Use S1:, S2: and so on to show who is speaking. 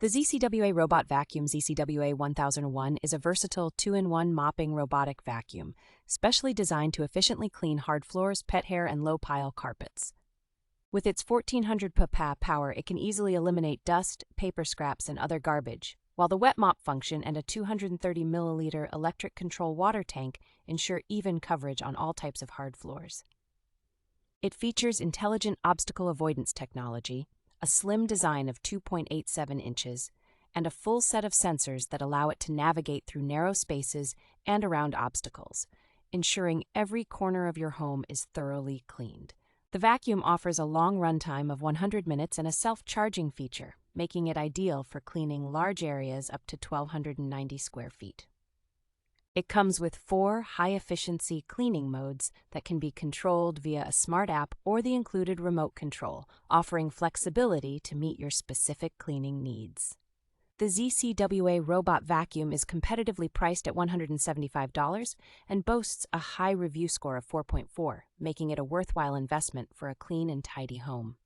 S1: The ZCWA Robot Vacuum ZCWA-1001 is a versatile 2-in-1 mopping robotic vacuum, specially designed to efficiently clean hard floors, pet hair, and low-pile carpets. With its 1400 ppa power, it can easily eliminate dust, paper scraps, and other garbage, while the wet mop function and a 230 milliliter electric control water tank ensure even coverage on all types of hard floors. It features intelligent obstacle avoidance technology, a slim design of 2.87 inches, and a full set of sensors that allow it to navigate through narrow spaces and around obstacles, ensuring every corner of your home is thoroughly cleaned. The vacuum offers a long runtime of 100 minutes and a self-charging feature, making it ideal for cleaning large areas up to 1,290 square feet. It comes with 4 high-efficiency cleaning modes that can be controlled via a smart app or the included remote control, offering flexibility to meet your specific cleaning needs. The ZCWA Robot Vacuum is competitively priced at $175 and boasts a high review score of 4.4, making it a worthwhile investment for a clean and tidy home.